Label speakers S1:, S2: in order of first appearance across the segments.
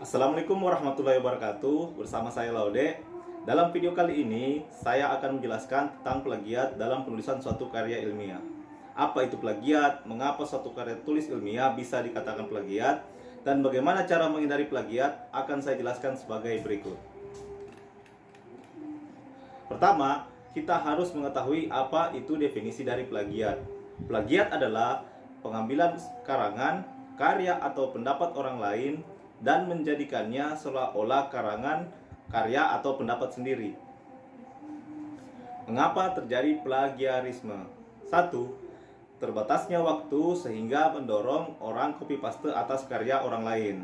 S1: Assalamualaikum warahmatullahi wabarakatuh. Bersama saya Laude. Dalam video kali ini saya akan menjelaskan tentang plagiat dalam penulisan suatu karya ilmiah. Apa itu plagiat? Mengapa suatu karya tulis ilmiah bisa dikatakan plagiat? Dan bagaimana cara menghindari plagiat akan saya jelaskan sebagai berikut. Pertama, kita harus mengetahui apa itu definisi dari plagiat. Plagiat adalah pengambilan karangan, karya atau pendapat orang lain dan menjadikannya seolah-olah karangan, karya atau pendapat sendiri. Mengapa terjadi plagiarisme? 1. Terbatasnya waktu sehingga mendorong orang copy paste atas karya orang lain.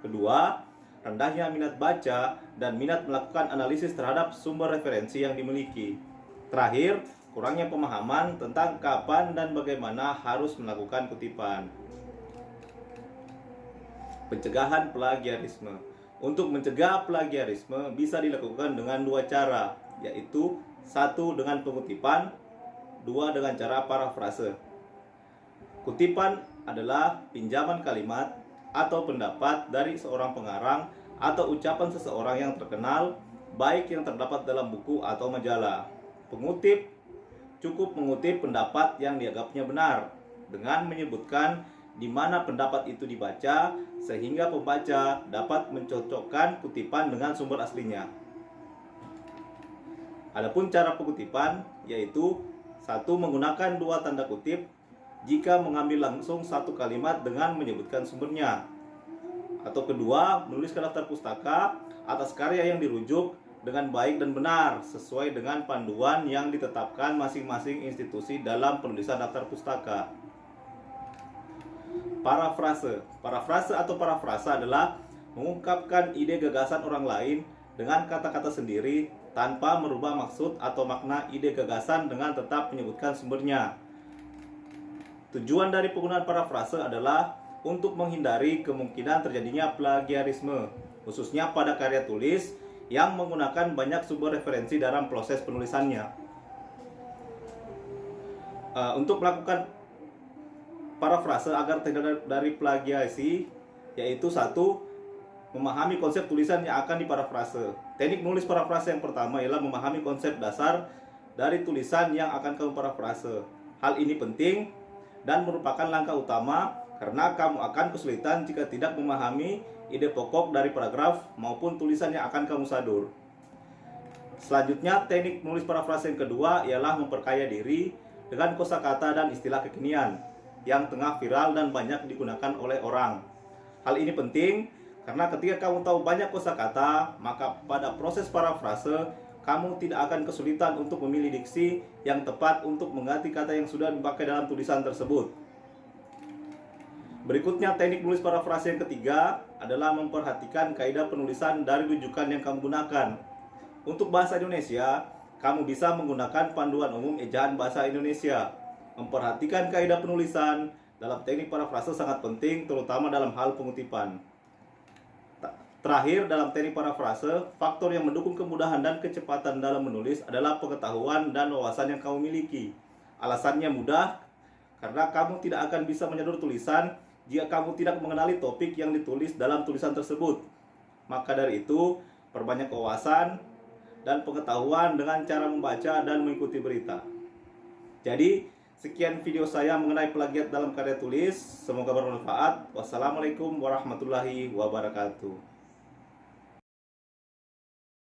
S1: Kedua, rendahnya minat baca dan minat melakukan analisis terhadap sumber referensi yang dimiliki. Terakhir, kurangnya pemahaman tentang kapan dan bagaimana harus melakukan kutipan. Pencegahan plagiarisme. Untuk mencegah plagiarisme bisa dilakukan dengan dua cara, yaitu 1 dengan pengutipan, 2 dengan cara parafrase. Kutipan adalah pinjaman kalimat atau pendapat dari seorang pengarang atau ucapan seseorang yang terkenal, baik yang terdapat dalam buku atau majalah. Pengutip cukup mengutip pendapat yang dianggapnya benar dengan menyebutkan di mana pendapat itu dibaca sehingga pembaca dapat mencocokkan kutipan dengan sumber aslinya. Adapun cara pengutipan yaitu 1 menggunakan 2 tanda kutip jika mengambil langsung satu kalimat dengan menyebutkan sumbernya. Atau kedua, menuliskan daftar pustaka atas karya yang dirujuk dengan baik dan benar sesuai dengan panduan yang ditetapkan masing-masing institusi dalam penulisan daftar pustaka. Parafrase. Parafrase atau parafrasa adalah mengungkapkan ide gagasan orang lain dengan kata-kata sendiri tanpa merubah maksud atau makna ide gagasan dengan tetap menyebutkan sumbernya. Tujuan dari penggunaan parafrase adalah untuk menghindari kemungkinan terjadinya plagiarisme, khususnya pada karya tulis yang menggunakan banyak sumber referensi dalam proses penulisannya. Untuk melakukan parafrase agar terhindar dari plagiasi, yaitu 1. Memahami konsep tulisan yang akan diparafrase. Teknik menulis parafrase yang pertama ialah memahami konsep dasar dari tulisan yang akan kamu parafrase. Hal ini penting dan merupakan langkah utama karena kamu akan kesulitan jika tidak memahami ide pokok dari paragraf maupun tulisan yang akan kamu sadur. Selanjutnya, teknik menulis parafrase yang kedua ialah memperkaya diri dengan kosakata dan istilah kekinian yang tengah viral dan banyak digunakan oleh orang. Hal ini penting karena ketika kamu tahu banyak kosakata, maka pada proses parafrase kamu tidak akan kesulitan untuk memilih diksi yang tepat untuk mengganti kata yang sudah dipakai dalam tulisan tersebut. Berikutnya, teknik menulis parafrase yang ketiga adalah memperhatikan kaidah penulisan dari rujukan yang kamu gunakan. Untuk bahasa Indonesia, kamu bisa menggunakan panduan umum ejaan bahasa Indonesia. Memperhatikan kaidah penulisan dalam teknik parafrase sangat penting, terutama dalam hal pengutipan. Terakhir, dalam teknik parafrase, faktor yang mendukung kemudahan dan kecepatan dalam menulis adalah pengetahuan dan wawasan yang kamu miliki. Alasannya mudah, karena kamu tidak akan bisa menyadur tulisan jika kamu tidak mengenali topik yang ditulis dalam tulisan tersebut. Maka dari itu, perbanyak wawasan dan pengetahuan dengan cara membaca dan mengikuti berita. Jadi, sekian video saya mengenai plagiat dalam karya tulis. Semoga bermanfaat. Wassalamualaikum warahmatullahi wabarakatuh.